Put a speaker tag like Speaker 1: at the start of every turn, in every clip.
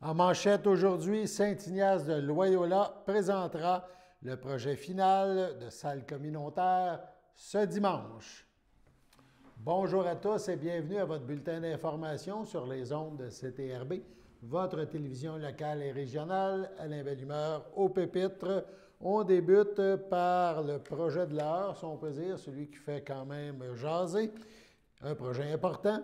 Speaker 1: En manchette aujourd'hui, Saint-Ignace de Loyola présentera le projet final de salle communautaire ce dimanche. Bonjour à tous et bienvenue à votre bulletin d'information sur les ondes de CTRB, votre télévision locale et régionale. Alain Bellumeur au pupitre. On débute par le projet de l'heure, si on peut dire, celui qui fait quand même jaser, un projet important.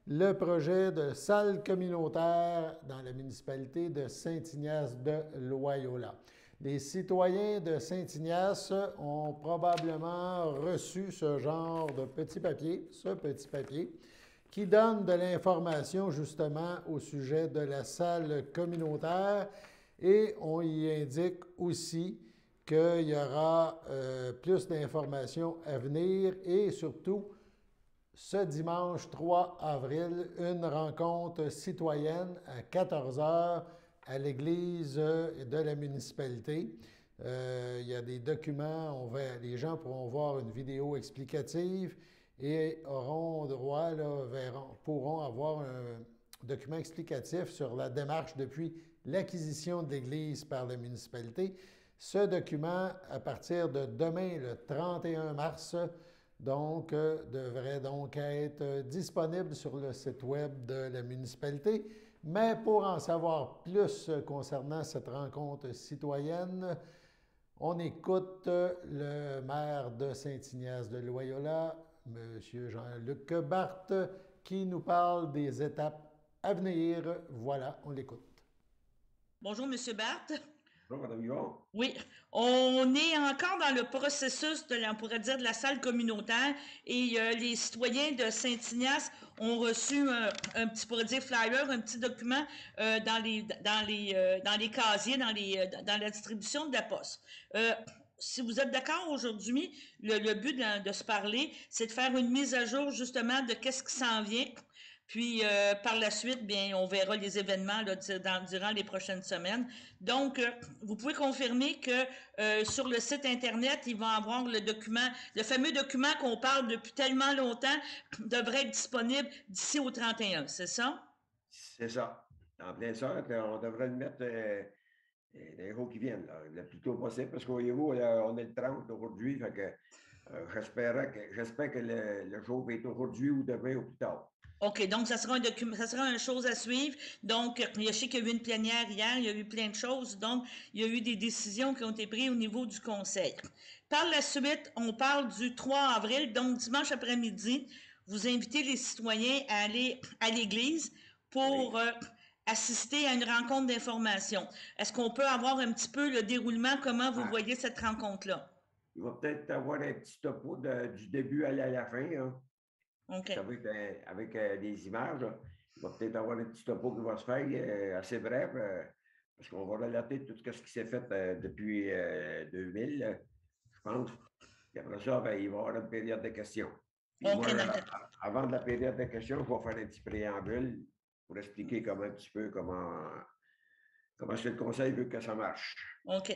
Speaker 1: Le projet de salle communautaire dans la municipalité de Saint-Ignace de Loyola. Les citoyens de Saint-Ignace ont probablement reçu ce genre de petit papier, qui donne de l'information justement au sujet de la salle communautaire et on y indique aussi qu'il y aura plus d'informations à venir et surtout ce dimanche 3 avril, une rencontre citoyenne à 14 h à l'église de la municipalité. Il y a des documents, les gens pourront voir une vidéo explicative et auront droit, pourront avoir un document explicatif sur la démarche depuis l'acquisition de l'église par la municipalité. Ce document, à partir de demain, le 31 mars, devrait donc être disponible sur le site web de la municipalité. Mais pour en savoir plus concernant cette rencontre citoyenne, on écoute le maire de Saint-Ignace de Loyola, M. Jean-Luc Barthe, qui nous parle des étapes à venir. Voilà, on l'écoute.
Speaker 2: Bonjour, M. Barthe.
Speaker 3: Bonjour, Mme Huon.
Speaker 2: Oui, on est encore dans le processus on pourrait dire, de la salle communautaire et les citoyens de Saint-Ignace ont reçu un petit, pourrait dire, flyer, un petit document dans les casiers, dans la distribution de la poste. Si vous êtes d'accord aujourd'hui, le but de se parler, c'est de faire une mise à jour justement de qu'est-ce qui s'en vient. Puis, par la suite, bien, on verra les événements là, durant les prochaines semaines. Donc, vous pouvez confirmer que sur le site Internet, il va y avoir le document, le fameux document qu'on parle depuis tellement longtemps, devrait être disponible d'ici au 31, c'est ça?
Speaker 3: C'est ça. En plein ça, on devrait le mettre les jours qui viennent, là, le plus tôt possible, parce que voyez-vous, on est le 30 aujourd'hui, fait que j'espère que le jour va être aujourd'hui ou demain ou plus tard.
Speaker 2: OK, donc ça sera un document, ça sera une chose à suivre. Donc, je sais qu'il y a eu une plénière hier, il y a eu plein de choses. Donc, il y a eu des décisions qui ont été prises au niveau du conseil. Par la suite, on parle du 3 avril, donc dimanche après-midi, vous invitez les citoyens à aller à l'église pour assister à une rencontre d'information. Est-ce qu'on peut avoir un petit peu le déroulement, comment vous voyez cette rencontre-là?
Speaker 3: Il va peut-être avoir un petit topo du début à la fin, hein.
Speaker 2: OK.
Speaker 3: Ça va être avec des images. Là. Il va peut-être avoir un petit topo qui va se faire assez bref, parce qu'on va relater tout ce qui s'est fait depuis 2000, je pense. Et après ça, ben, il va y avoir une période de questions. Puis moi, avant de la période de questions, je vais faire un petit préambule pour expliquer un petit peu comment le conseil veut que ça marche.
Speaker 2: OK.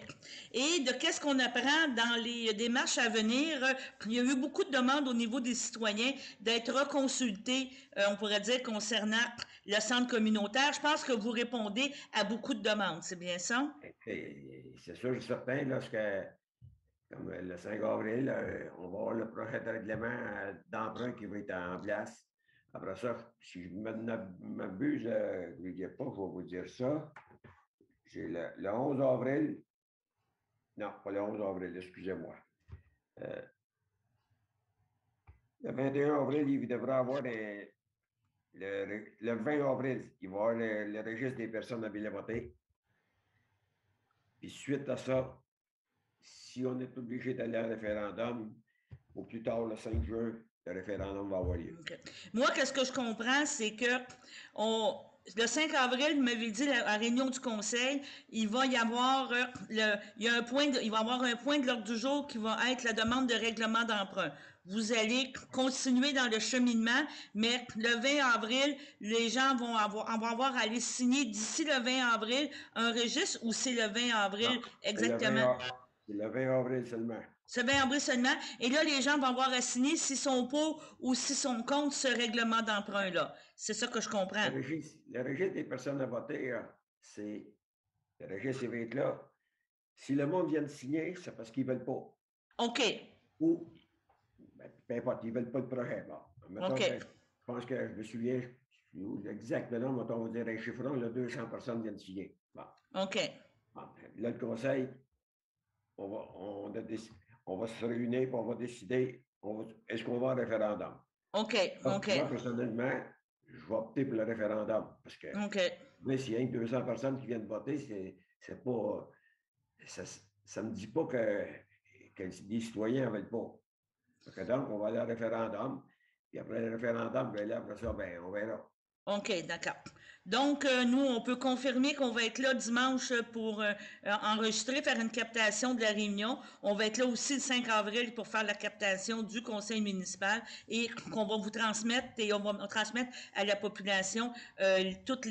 Speaker 2: Et de qu'est-ce qu'on apprend dans les démarches à venir? Il y a eu beaucoup de demandes au niveau des citoyens d'être reconsultés, on pourrait dire, concernant le centre communautaire. Je pense que vous répondez à beaucoup de demandes, c'est bien ça?
Speaker 3: C'est sûr, certain, comme le 5 avril, on va avoir le projet de règlement d'emprunt qui va être en place. Après ça, si je m'abuse, je ne vais pas, je vais vous dire ça. J'ai le 11 avril. Non, pas le 11 avril, excusez-moi. Le 21 avril, il devrait avoir le 20 avril, il va y avoir le registre des personnes habilitées. Puis suite à ça, si on est obligé d'aller à un référendum, au plus tard, le 5 juin, le référendum va avoir lieu.
Speaker 2: Okay. Moi, qu'est-ce que je comprends, c'est que le 5 avril, vous m'avez dit, à la réunion du conseil, il va y avoir il va y avoir un point de l'ordre du jour qui va être la demande de règlement d'emprunt. Vous allez continuer dans le cheminement, mais le 20 avril, les gens vont avoir à aller signer d'ici le 20 avril un registre ou c'est le 20 avril
Speaker 3: non,
Speaker 2: exactement?
Speaker 3: C'est le 20 avril seulement.
Speaker 2: C'est le 20 avril seulement. Et là, les gens vont avoir à signer s'ils sont pour ou s'ils sont contre ce règlement d'emprunt-là. C'est ça que je comprends.
Speaker 3: Le registre des personnes à voter, c'est le registre civique-là. Si le monde vient de signer, c'est parce qu'ils ne veulent pas.
Speaker 2: OK.
Speaker 3: Ou, ben, peu importe, ils ne veulent pas le projet. Bon, mettons
Speaker 2: OK.
Speaker 3: que, je pense que je me souviens exactement, mettons, on va dire un chiffron, là, 200 personnes viennent de signer. Bon.
Speaker 2: OK.
Speaker 3: Bon, là, le conseil, on va se réunir et on va décider, est-ce qu'on va en référendum?
Speaker 2: OK.
Speaker 3: Donc,
Speaker 2: OK.
Speaker 3: moi, personnellement, je vais opter pour le référendum parce que
Speaker 2: OK.
Speaker 3: mais s'il y a que 200 personnes qui viennent voter, c'est pas. Ça ne me dit pas que les citoyens n'en veulent pas. Donc, on va aller au référendum. Puis après le référendum, ben là, après ça, ben, on verra.
Speaker 2: OK, d'accord. Donc, nous, on peut confirmer qu'on va être là dimanche pour enregistrer, faire une captation de la réunion. On va être là aussi le 5 avril pour faire la captation du conseil municipal et qu'on va vous transmettre et on va transmettre à la population toutes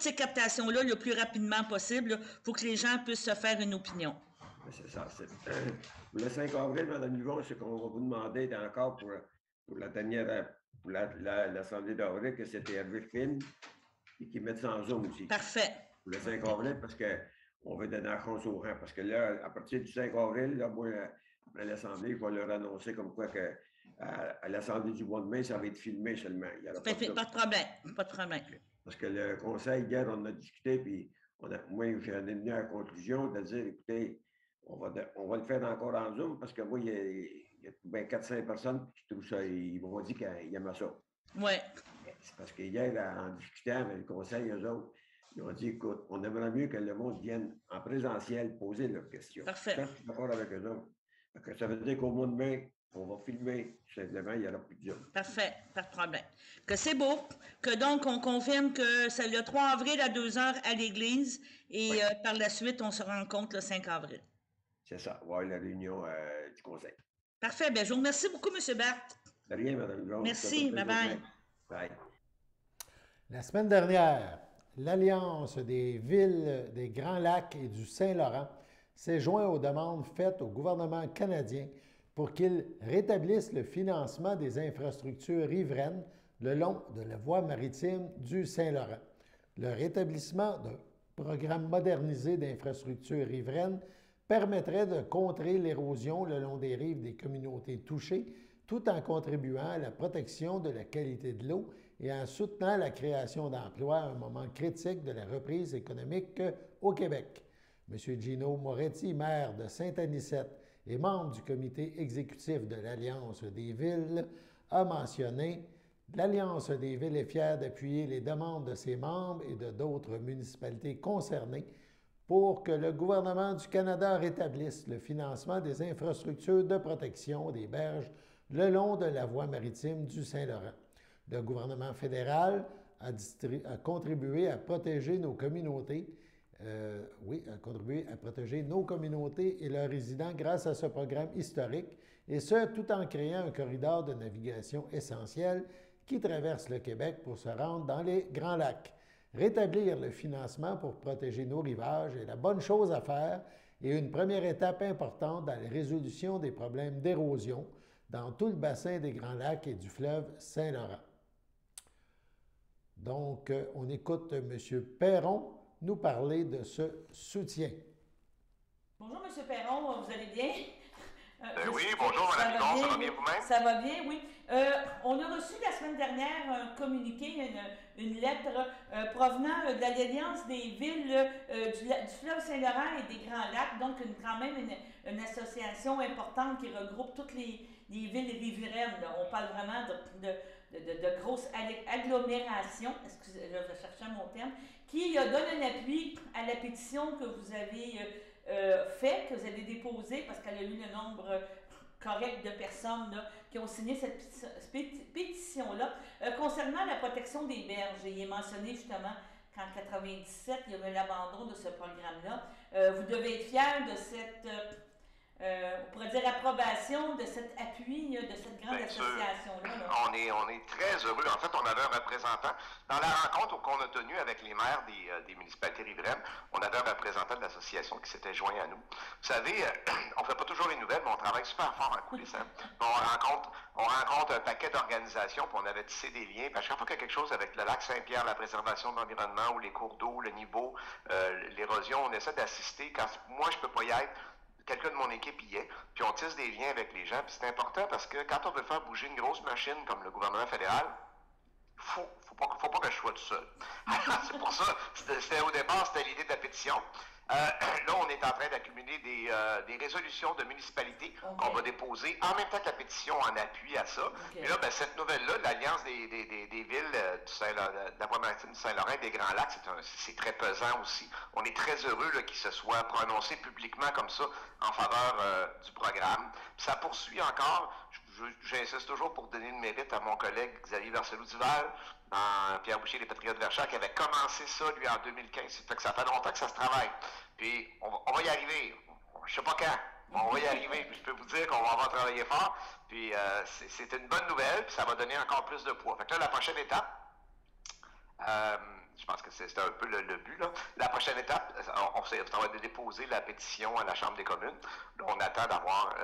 Speaker 2: ces captations-là le plus rapidement possible pour que les gens puissent se faire une opinion.
Speaker 3: C'est ça. Pour le 5 avril, Mme Yvon, ce qu'on va vous demander encore pour la dernière, pour l'Assemblée d'avril, que c'était Hervé Finn et qu'ils mettent ça en Zoom aussi.
Speaker 2: Parfait.
Speaker 3: Pour le 5 avril, parce qu'on veut donner la chance au rang. Parce que là, à partir du 5 avril, là, moi, après l'Assemblée, je vais leur annoncer comme quoi que à l'Assemblée du mois de mai, ça va être filmé seulement. Il y aura
Speaker 2: pas de problème. Pas de problème.
Speaker 3: Parce que le conseil, hier, on a discuté, puis moi, j'en ai venu à la conclusion de dire, écoutez, on va le faire encore en Zoom, parce que moi, il y a 400 personnes qui trouvent ça, ils m'ont dit qu'ils aimaient ça.
Speaker 2: Oui.
Speaker 3: C'est parce qu'hier, en discutant avec le conseil, eux autres, ils ont dit, écoute, on aimerait mieux que le monde vienne en présentiel poser leurs questions.
Speaker 2: Parfait.
Speaker 3: Ça, je suis d'accord avec eux autres. Ça veut dire qu'au mois de mai, on va filmer, tout simplement, il n'y aura plus de Zoom.
Speaker 2: Parfait, pas de problème. Que c'est beau, que donc on confirme que c'est le 3 avril à 2 heures à l'église et oui. Par la suite, on se rencontre le 5 avril.
Speaker 3: C'est ça, on va avoir la réunion du conseil.
Speaker 2: Parfait, bien, je vous remercie beaucoup, M. Barthes.
Speaker 3: De rien, Mme Blanc.
Speaker 2: Merci, bye-bye.
Speaker 3: Bye.
Speaker 1: La semaine dernière, l'Alliance des villes des Grands Lacs et du Saint-Laurent s'est joint aux demandes faites au gouvernement canadien pour qu'il rétablisse le financement des infrastructures riveraines le long de la voie maritime du Saint-Laurent. Le rétablissement d'un programme modernisé d'infrastructures riveraines permettrait de contrer l'érosion le long des rives des communautés touchées, tout en contribuant à la protection de la qualité de l'eau et en soutenant la création d'emplois à un moment critique de la reprise économique au Québec. M. Gino Moretti, maire de Saint-Anicette et membre du comité exécutif de l'Alliance des villes, a mentionné « L'Alliance des villes est fière d'appuyer les demandes de ses membres et de d'autres municipalités concernées pour que le gouvernement du Canada rétablisse le financement des infrastructures de protection des berges le long de la voie maritime du Saint-Laurent. Le gouvernement fédéral a contribué à protéger nos communautés, et leurs résidents grâce à ce programme historique, et ce, tout en créant un corridor de navigation essentiel qui traverse le Québec pour se rendre dans les Grands Lacs. Rétablir le financement pour protéger nos rivages est la bonne chose à faire et une première étape importante dans la résolution des problèmes d'érosion dans tout le bassin des Grands Lacs et du fleuve Saint-Laurent. Donc, on écoute M. Perron nous parler de ce soutien.
Speaker 2: Bonjour, M. Perron, vous allez bien?
Speaker 4: Oui, bonjour, Mme Yvon, ça va bien vous-même?
Speaker 2: Ça va bien, oui. On a reçu la semaine dernière un communiqué, une lettre provenant de l'Alliance des villes du fleuve Saint-Laurent et des Grands Lacs, donc quand même une association importante qui regroupe toutes les villes riveraines. Là. On parle vraiment de grosses agglomérations, excusez, je vais chercher mon terme, qui donne un appui à la pétition que vous avez fait, que vous avez déposée, parce qu'elle a eu le nombre correct de personnes là, qui ont signé cette pétition-là, concernant la protection des berges. Il est mentionné justement qu'en 1997, il y avait l'abandon de ce programme-là. Vous devez être fiers de cette, on pourrait dire, approbation, de cet appui, de cette grande association-là.
Speaker 4: On est très heureux. En fait, on avait un représentant. Dans la rencontre qu'on a tenue avec les maires des municipalités riveraines, on avait un représentant de l'association qui s'était joint à nous. Vous savez, on ne fait pas toujours les nouvelles, mais on travaille super fort en coulisses. On rencontre on rencontre un paquet d'organisations, puis on avait tissé des liens. Puis à chaque fois qu'il y a quelque chose avec le lac Saint-Pierre, la préservation de l'environnement, ou les cours d'eau, le niveau, l'érosion, on essaie d'assister. Quand moi, je peux pas y être, quelqu'un de mon équipe y est, puis on tisse des liens avec les gens. Puis c'est important parce que quand on veut faire bouger une grosse machine comme le gouvernement fédéral, faut pas que je sois tout seul. C'est pour ça, au départ, c'était l'idée de la pétition. Là, on est en train d'accumuler des résolutions de municipalités qu'on va déposer en même temps que la pétition en appui à ça. Et là, ben, cette nouvelle-là, l'Alliance des villes de la Voie-Maritime du Saint-Laurent et des Grands Lacs, c'est très pesant aussi. On est très heureux qu'il se soit prononcé publiquement comme ça en faveur du programme. Puis ça poursuit encore. J'insiste toujours pour donner le mérite à mon collègue Xavier Bercelot-Duval, Pierre Boucher, les Patriotes Verchères, qui avait commencé ça, lui, en 2015. Ça fait que ça fait longtemps que ça se travaille. Puis, on va y arriver. Je sais pas quand, mais on va y arriver. Puis, je peux vous dire qu'on va avoir travaillé fort. Puis, c'est une bonne nouvelle, puis ça va donner encore plus de poids. Fait que là, la prochaine étape, je pense que c'est un peu le but, là. La prochaine étape, ça va déposer la pétition à la Chambre des communes. Là, on attend d'avoir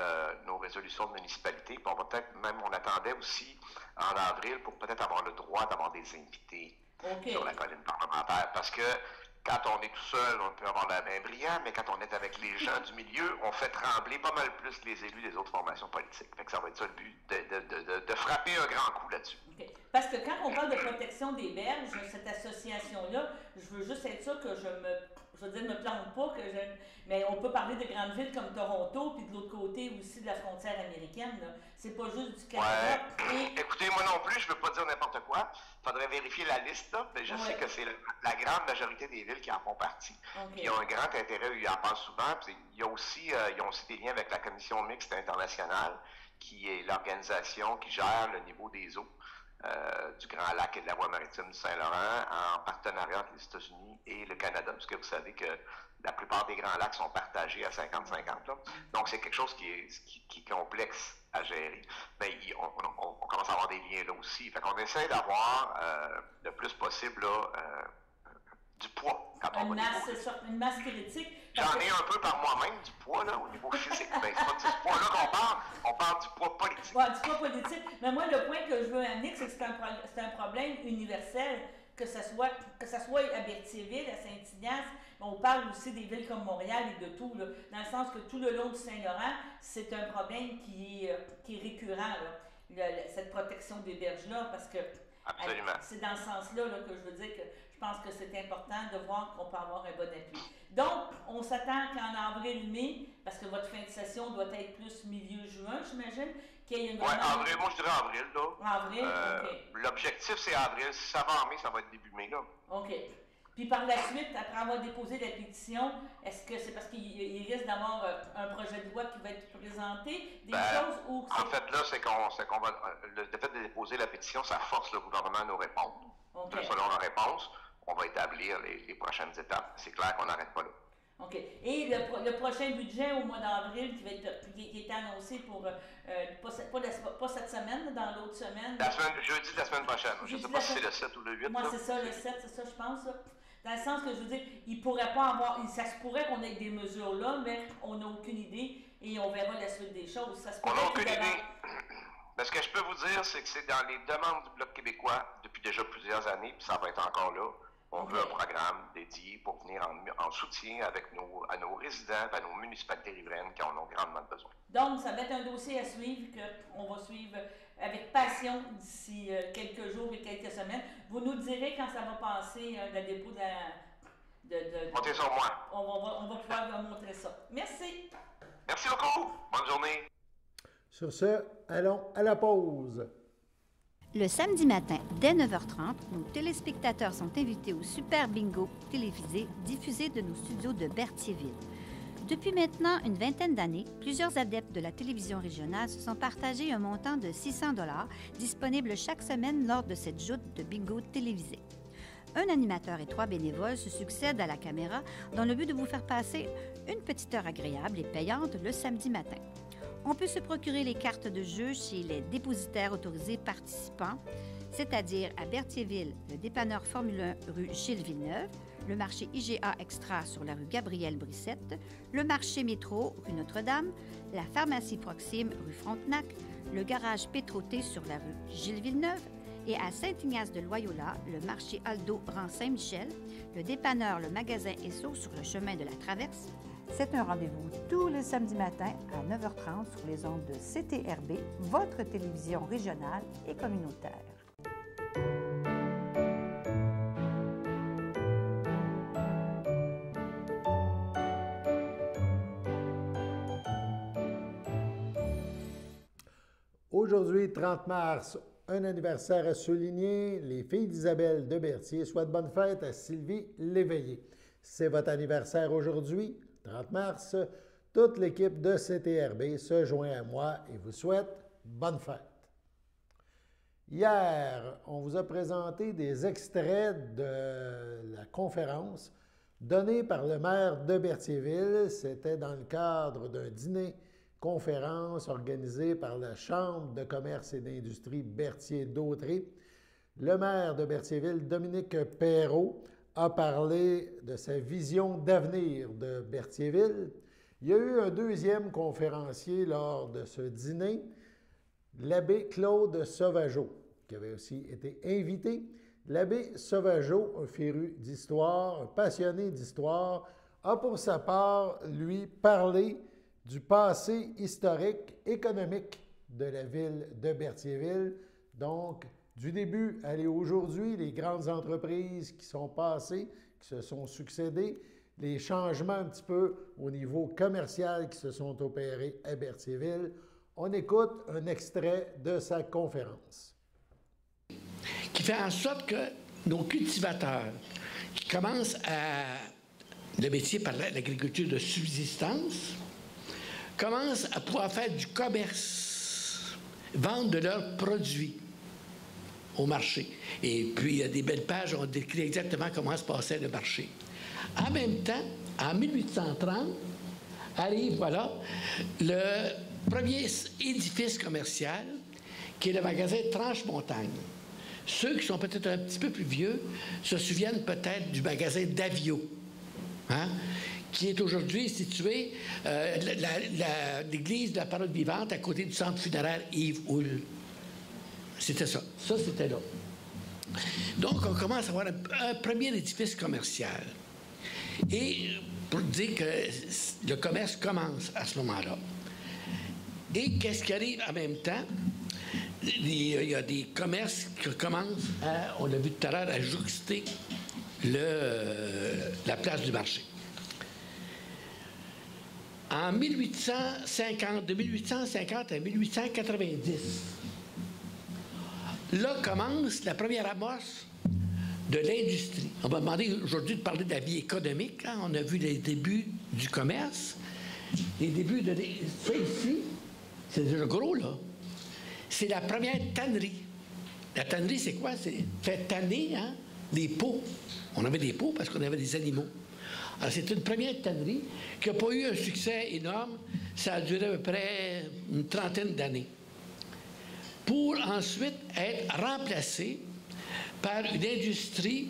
Speaker 4: nos résolutions de municipalité. Puis on va peut-être, même, on attendait aussi en avril pour peut-être avoir le droit d'avoir des invités sur la colline parlementaire. Parce que quand on est tout seul, on peut avoir la main brillante, mais quand on est avec les gens du milieu, on fait trembler pas mal plus les élus des autres formations politiques. Fait que ça va être ça le but, de frapper un grand coup là-dessus.
Speaker 2: Okay. Parce que quand on parle de protection des berges, cette association-là, je veux juste être sûr que me plante pas, mais on peut parler de grandes villes comme Toronto, puis de l'autre côté aussi de la frontière américaine. C'est pas juste du Canada.
Speaker 4: Ouais. Écoutez, moi non plus, je veux pas dire n'importe quoi. Il faudrait vérifier la liste, là, mais je sais que c'est la grande majorité des villes qui en font partie. Puis ils ont un grand intérêt, ils en parlent souvent. Puis ils ont aussi des liens avec la Commission mixte internationale, qui est l'organisation qui gère le niveau des eaux du Grand Lac et de la Voie-Maritime du Saint-Laurent en partenariat entre les États-Unis et le Canada, parce que vous savez que la plupart des Grands Lacs sont partagés à 50-50. Donc, c'est quelque chose qui est complexe à gérer. Mais on commence à avoir des liens là aussi. Fait qu'on essaie d'avoir le plus possible du poids quand on va
Speaker 2: une masse critique.
Speaker 4: J'en ai un peu par moi-même du poids là, au niveau physique. Ben, c'est pas de ce poids-là qu'on parle, on parle du poids politique.
Speaker 2: Oui, du poids politique. Mais moi, le point que je veux amener, c'est que c'est un problème universel, que ce soit à Berthierville, à Saint-Ignace, mais on parle aussi des villes comme Montréal et de tout, là, dans le sens que tout le long du Saint-Laurent, c'est un problème qui est récurrent, là, cette protection des berges-là, parce que c'est dans ce sens-là que je veux dire que je pense que c'est important de voir qu'on peut avoir un bon appui. Donc, on s'attend qu'en avril-mai, parce que votre fin de session doit être plus milieu juin, j'imagine, qu'il y ait une...
Speaker 4: Oui, avril, moi je dirais avril, là.
Speaker 2: Avril, OK.
Speaker 4: L'objectif, c'est avril. Si ça va en mai, ça va être début mai, là.
Speaker 2: OK. Puis par la suite, après avoir déposé la pétition, est-ce que c'est parce qu'il risque d'avoir un projet de loi qui va être présenté, des choses ou...
Speaker 4: En fait, là, c'est qu'on va... Le fait de déposer la pétition, ça force le gouvernement à nous répondre. Okay. Selon la réponse, on va établir les prochaines étapes. C'est clair qu'on n'arrête pas là.
Speaker 2: OK. Et le prochain budget au mois d'avril qui est annoncé pour, pas cette semaine, dans l'autre semaine.
Speaker 4: Jeudi de la semaine prochaine. Je ne sais pas si c'est le 7 ou le 8.
Speaker 2: Moi, c'est ça, le 7, c'est ça, je pense. Là. Dans le sens que je veux dire, il ne pourrait pas avoir... Ça se pourrait qu'on ait des mesures là, mais on n'a aucune idée et on verra la suite des choses. Ça se pourrait
Speaker 4: on n'a aucune idée. Mais ce que je peux vous dire, c'est que c'est dans les demandes du Bloc québécois depuis déjà plusieurs années, puis ça va être encore là. On veut un programme dédié pour venir en soutien à nos résidents, à nos municipalités riveraines qui en ont grandement besoin.
Speaker 2: Donc, ça va être un dossier à suivre, qu'on va suivre avec passion d'ici quelques jours et quelques semaines. Vous nous direz quand ça va passer, le dépôt de
Speaker 4: Montez sur moi.
Speaker 2: On va pouvoir vous montrer ça. Merci.
Speaker 4: Merci beaucoup. Bonne journée.
Speaker 1: Sur ce, allons à la pause.
Speaker 5: Le samedi matin, dès 9h30, nos téléspectateurs sont invités au Super Bingo télévisé diffusé de nos studios de Berthierville. Depuis maintenant une vingtaine d'années, plusieurs adeptes de la télévision régionale se sont partagés un montant de 600 $ disponible chaque semaine lors de cette joute de bingo télévisé. Un animateur et 3 bénévoles se succèdent à la caméra dans le but de vous faire passer une petite heure agréable et payante le samedi matin. On peut se procurer les cartes de jeu chez les dépositaires autorisés participants, c'est-à-dire à Berthierville, le dépanneur Formule 1 rue Gilles Villeneuve, le marché IGA Extra sur la rue Gabriel-Brissette, le marché métro rue Notre-Dame, la pharmacie Proxime rue Frontenac, le garage Pétroté sur la rue Gilles-Villeneuve et à Saint-Ignace-de-Loyola, le marché Aldo rang Saint-Michel, le dépanneur, le magasin Esso sur le chemin de la Traverse. C'est un rendez-vous tous les samedis matins à 9h30 sur les ondes de CTRB, votre télévision régionale et communautaire.
Speaker 1: Aujourd'hui, 30 mars, un anniversaire à souligner. Les filles d'Isabelle de Berthier souhaitent bonne fête à Sylvie Léveillé. C'est votre anniversaire aujourd'hui, 30 mars. Toute l'équipe de CTRB se joint à moi et vous souhaite bonne fête. Hier, on vous a présenté des extraits de la conférence donnée par le maire de Berthierville. C'était dans le cadre d'un dîner-conférence organisé par la Chambre de commerce et d'industrie Berthier-Dautré. Le maire de Berthierville, Dominique Perrault, a parlé de sa vision d'avenir de Berthierville. Il y a eu un deuxième conférencier lors de ce dîner, l'abbé Claude Sauvageau, qui avait aussi été invité. L'abbé Sauvageau, un féru d'histoire, un passionné d'histoire, a pour sa part, lui, parlé du passé historique, économique de la ville de Berthierville. Donc, du début à aujourd'hui, les grandes entreprises qui sont passées, qui se sont succédées, les changements un petit peu au niveau commercial qui se sont opérés à Berthierville. On écoute un extrait de sa conférence.
Speaker 6: Qui fait en sorte que nos cultivateurs qui commencent le métier par l'agriculture de subsistance commencent à pouvoir faire du commerce, vendre de leurs produits au marché. Et puis, il y a des belles pages, on décrit exactement comment se passait le marché. En même temps, en 1830, arrive, voilà, le premier édifice commercial, qui est le magasin Tranche-Montagne. Ceux qui sont peut-être un petit peu plus vieux se souviennent peut-être du magasin Davio, hein, qui est aujourd'hui situé l'église de la Parole vivante à côté du centre funéraire Yves Houle. C'était ça. Ça, c'était là. Donc, on commence à avoir un premier édifice commercial. Et pour dire que le commerce commence à ce moment-là. Et qu'est-ce qui arrive en même temps? Il y a des commerces qui commencent à, on l'a vu tout à l'heure, à jouxter la place du marché. En 1850, de 1850 à 1890, là commence la première amorce de l'industrie. On m'a demandé aujourd'hui de parler de la vie économique. Hein? On a vu les débuts du commerce, les débuts de... Ça ici, c'est déjà gros, là. C'est la première tannerie. La tannerie, c'est quoi? C'est fait tanner, hein, des peaux. On avait des peaux parce qu'on avait des animaux. Alors, c'est une première tannerie qui n'a pas eu un succès énorme. Ça a duré à peu près une trentaine d'années. Pour ensuite être remplacé par une industrie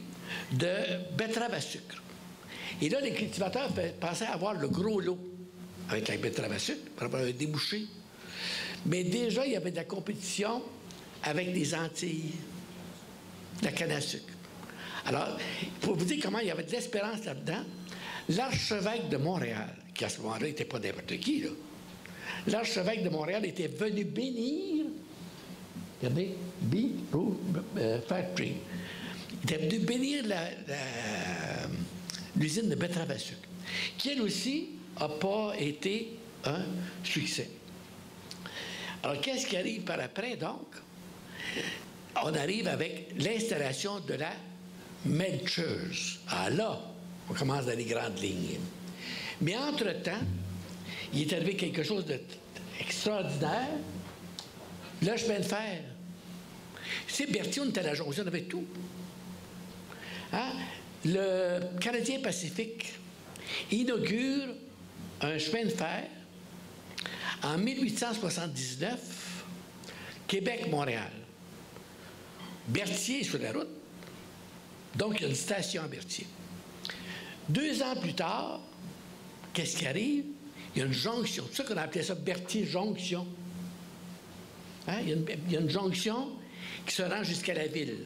Speaker 6: de betteraves à sucre. Et là, les cultivateurs pensaient avoir le gros lot avec la betterave à sucre pour avoir un débouché. Mais déjà, il y avait de la compétition avec les Antilles, la canne à sucre. Alors, pour vous dire comment il y avait de l'espérance là-dedans, l'archevêque de Montréal, qui à ce moment-là n'était pas n'importe qui, là, l'archevêque de Montréal était venu bénir, regardez, Factory, il était venu bénir l'usine de betterave à sucre, qui elle aussi n'a pas été un succès. Alors, qu'est-ce qui arrive par après, donc? On arrive avec l'installation de la Melchers. Ah là, on commence dans les grandes lignes. Mais entre-temps, il est arrivé quelque chose d'extraordinaire, le chemin de fer. C'est Berthier, on était à la jonction, on avait tout. Hein? Le Canadien Pacifique inaugure un chemin de fer en 1879, Québec-Montréal. Berthier est sur la route, donc il y a une station à Berthier. 2 ans plus tard, qu'est-ce qui arrive? Il y a une jonction. C'est ça qu'on appelait ça Berthier-Jonction. Hein? Il y a une jonction qui se rend jusqu'à la ville.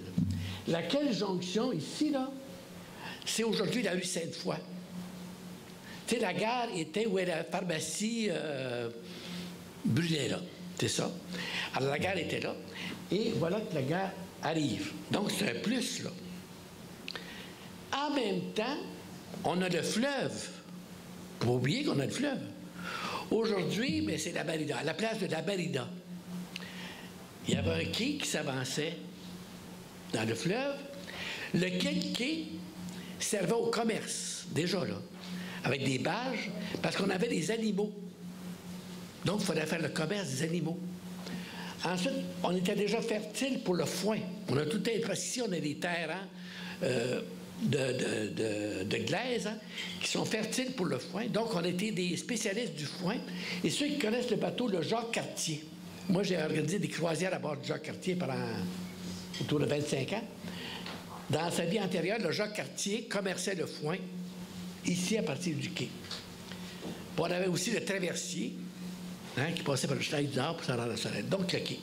Speaker 6: Laquelle jonction, ici, là, c'est aujourd'hui la rue Sainte-Foy. Tu sais, la gare était où est la pharmacie brûlait là. C'est ça. Alors, la gare était là. Et voilà que la gare arrive. Donc, c'est un plus, là. En même temps, on a le fleuve. Faut pas oublier qu'on a le fleuve. Aujourd'hui, mais c'est la Barida. À la place de la Barida, il y avait un quai qui s'avançait dans le fleuve. Lequel quai servait au commerce, déjà là, avec des barges, parce qu'on avait des animaux. Donc, il fallait faire le commerce des animaux. Ensuite, on était déjà fertile pour le foin. On a tout parce qu'ici, on a des terres de glaise qui sont fertiles pour le foin. Donc, on était des spécialistes du foin. Et ceux qui connaissent le bateau, le Jacques-Cartier. Moi, j'ai organisé des croisières à bord du Jacques-Cartier pendant autour de 25 ans. Dans sa vie antérieure, le Jacques-Cartier commerçait le foin ici à partir du quai. Puis on avait aussi le traversier qui passait par le Schneider du Nord pour s'en rendre à Sorel. Donc, le quai.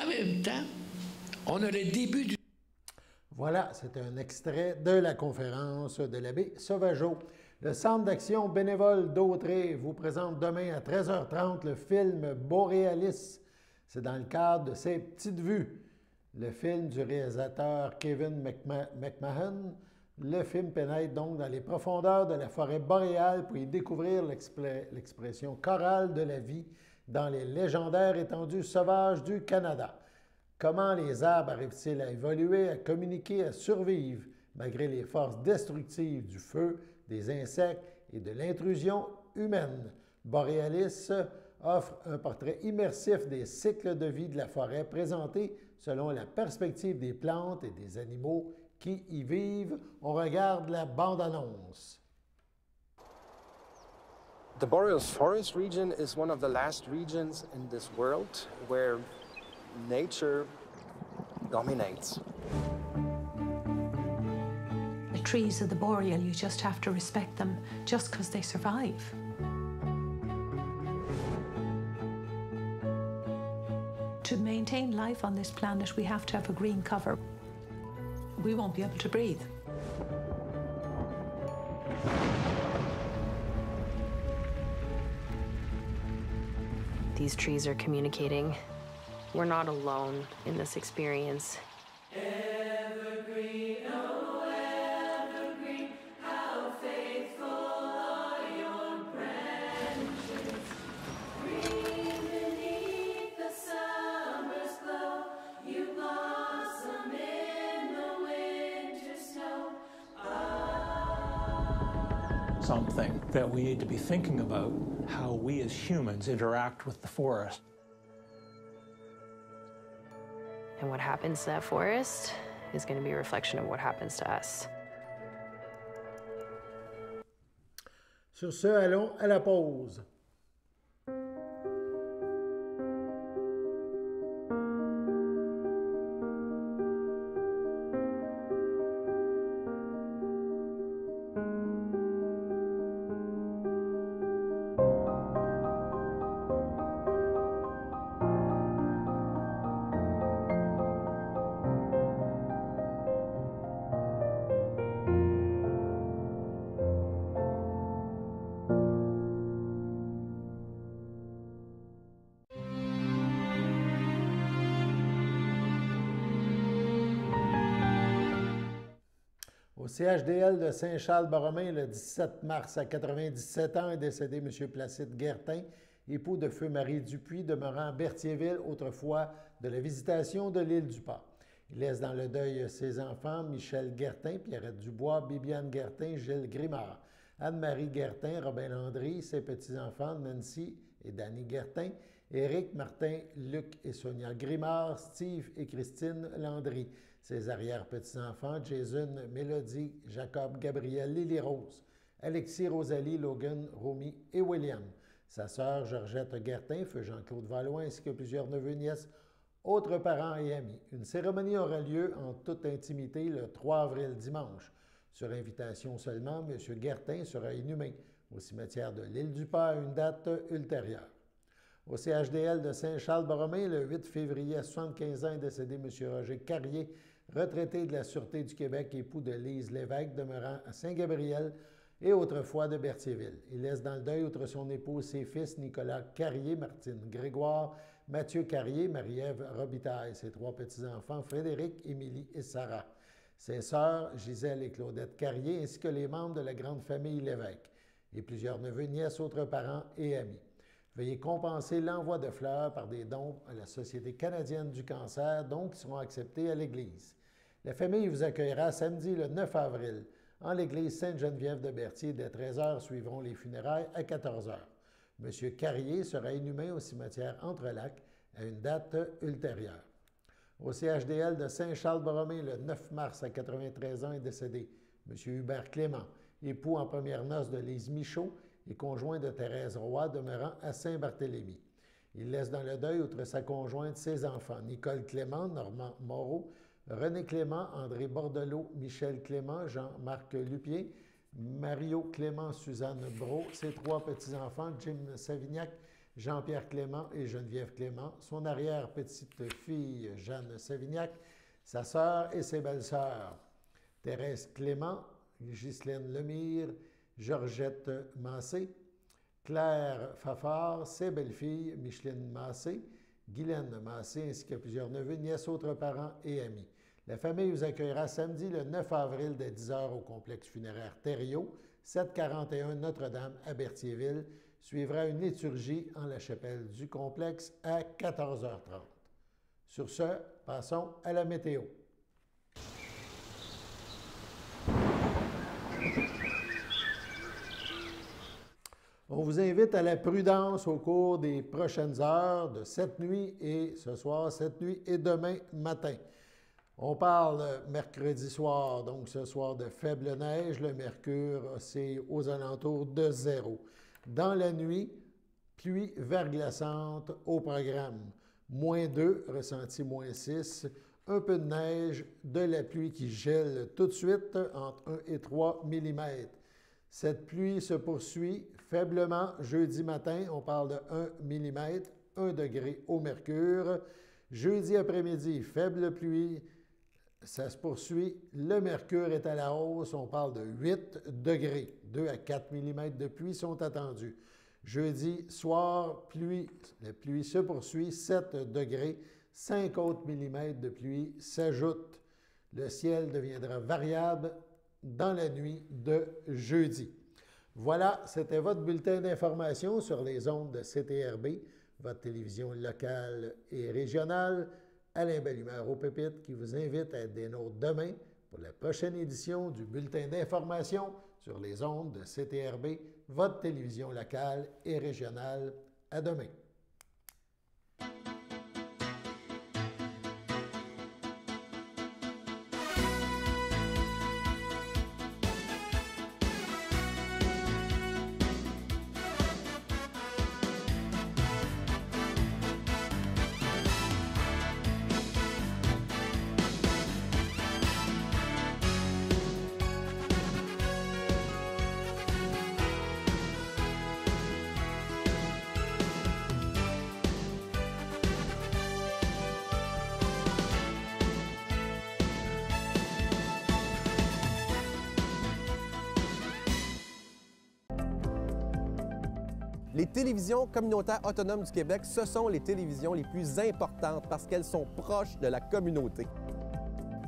Speaker 6: En même temps, on a le début du...
Speaker 1: Voilà, c'est un extrait de la conférence de l'abbé Sauvageau. Le Centre d'action bénévole d'Autrey vous présente demain à 13h30 le film Borealis. C'est dans le cadre de ses petites vues. Le film du réalisateur Kevin McMahon. Le film pénètre donc dans les profondeurs de la forêt boréale pour y découvrir l'expression chorale de la vie dans les légendaires étendues sauvages du Canada. Comment les arbres arrivent-ils à évoluer, à communiquer, à survivre, malgré les forces destructives du feu, des insectes et de l'intrusion humaine? Borealis offre un portrait immersif des cycles de vie de la forêt présenté selon la perspective des plantes et des animaux qui y vivent. On regarde la bande-annonce.
Speaker 7: The Boreal Forest region is one of the last regions in this world where nature dominates.
Speaker 8: The trees of the boreal, you just have to respect them just because they survive. To maintain life on this planet, we have to have a green cover. We won't be able to breathe.
Speaker 9: These trees are communicating. We're not alone in this experience.
Speaker 10: Evergreen, oh evergreen, how faithful are your branches. Green beneath the summer's glow, you blossom in the winter snow.
Speaker 11: Something that we need to be thinking about, how we as humans interact with the forest.
Speaker 9: And what happens to that forest is going to be a reflection of what happens to us.
Speaker 1: Sur ce, allons à la pause. Au CHDL de Saint-Charles-Borromée, le 17 mars, à 97 ans, est décédé M. Placide Guertin, époux de feu Marie Dupuis, demeurant à Berthierville, autrefois de la Visitation de l'île du Port. Il laisse dans le deuil ses enfants, Michel Guertin, Pierrette Dubois, Bibiane Guertin, Gilles Grimard, Anne-Marie Guertin, Robin Landry, ses petits-enfants, Nancy et Danny Guertin, Éric, Martin, Luc et Sonia Grimard, Steve et Christine Landry, ses arrière-petits-enfants, Jason, Mélodie, Jacob, Gabriel, Lily-Rose, Alexis, Rosalie, Logan, Romy et William. Sa sœur, Georgette Guertin, feu Jean-Claude Valois, ainsi que plusieurs neveux et nièces, autres parents et amis. Une cérémonie aura lieu en toute intimité le 3 avril, dimanche. Sur invitation seulement, M. Guertin sera inhumé au cimetière de l'Île-du-Pas à une date ultérieure. Au CHDL de Saint-Charles-Borromée, le 8 février, à 75 ans, est décédé M. Roger Carrier, retraité de la Sûreté du Québec, époux de Lise Lévesque, demeurant à Saint-Gabriel et autrefois de Berthierville. Il laisse dans le deuil, outre son épouse, ses fils Nicolas Carrier, Martine Grégoire, Mathieu Carrier, Marie-Ève Robitaille, ses 3 petits-enfants, Frédéric, Émilie et Sarah, ses sœurs Gisèle et Claudette Carrier, ainsi que les membres de la grande famille Lévesque, et plusieurs neveux, nièces, autres parents et amis. Veuillez compenser l'envoi de fleurs par des dons à la Société canadienne du cancer, dons qui seront acceptés à l'Église. La famille vous accueillera samedi le 9 avril en l'Église Sainte-Geneviève de Berthier. Dès 13h suivront les funérailles à 14h. M. Carrier sera inhumé au cimetière Entrelacs à une date ultérieure. Au CHDL de Saint-Charles-Borromée, le 9 mars, à 93 ans, est décédé M. Hubert Clément, époux en première noces de Lise Michaud et conjoint de Thérèse Roy, demeurant à Saint-Barthélemy. Il laisse dans le deuil, outre sa conjointe, ses enfants, Nicole Clément, Normand Moreau, René Clément, André Bordelot, Michel Clément, Jean-Marc Lupier, Mario Clément, Suzanne Brault, ses 3 petits-enfants, Jim Savignac, Jean-Pierre Clément et Geneviève Clément, son arrière-petite-fille, Jeanne Savignac, sa sœur et ses belles-sœurs, Thérèse Clément, Ghislaine Lemire, Georgette Massé, Claire Fafard, ses belles-filles, Micheline Massé, Guylaine Massé, ainsi que plusieurs neveux, nièces, autres parents et amis. La famille vous accueillera samedi le 9 avril dès 10h au complexe funéraire Thériault, 741 Notre-Dame à Berthierville. Suivra une liturgie en la chapelle du complexe à 14h30. Sur ce, passons à la météo. On vous invite à la prudence au cours des prochaines heures de cette nuit et ce soir, cette nuit et demain matin. On parle mercredi soir, donc ce soir de faible neige. Le mercure oscille aux alentours de 0. Dans la nuit, pluie verglaçante au programme. -2, ressenti -6. Un peu de neige, de la pluie qui gèle tout de suite entre 1 et 3 mm. Cette pluie se poursuit faiblement jeudi matin. On parle de 1 mm, 1 degré au mercure. Jeudi après-midi, faible pluie. Ça se poursuit. Le mercure est à la hausse. On parle de 8 degrés. 2 à 4 mm de pluie sont attendus. Jeudi soir, pluie. La pluie se poursuit. 7 degrés. 5 autres millimètres de pluie s'ajoutent. Le ciel deviendra variable dans la nuit de jeudi. Voilà, c'était votre bulletin d'information sur les ondes de CTRB, votre télévision locale et régionale. Alain Bellumeur aux pépites qui vous invite à être des nôtres demain pour la prochaine édition du bulletin d'information sur les ondes de CTRB, votre télévision locale et régionale. À demain.
Speaker 12: Les télévisions communautaires autonomes du Québec, ce sont les télévisions les plus importantes parce qu'elles sont proches de la communauté.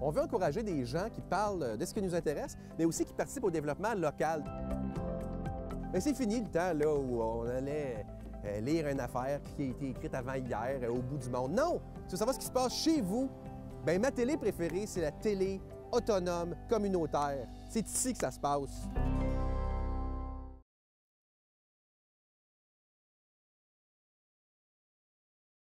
Speaker 12: On veut encourager des gens qui parlent de ce qui nous intéresse, mais aussi qui participent au développement local. Mais c'est fini le temps là, où on allait lire une affaire qui a été écrite avant hier au bout du monde. Non! Tu veux savoir ce qui se passe chez vous? Bien, ma télé préférée, c'est la télé autonome communautaire. C'est ici que ça se passe.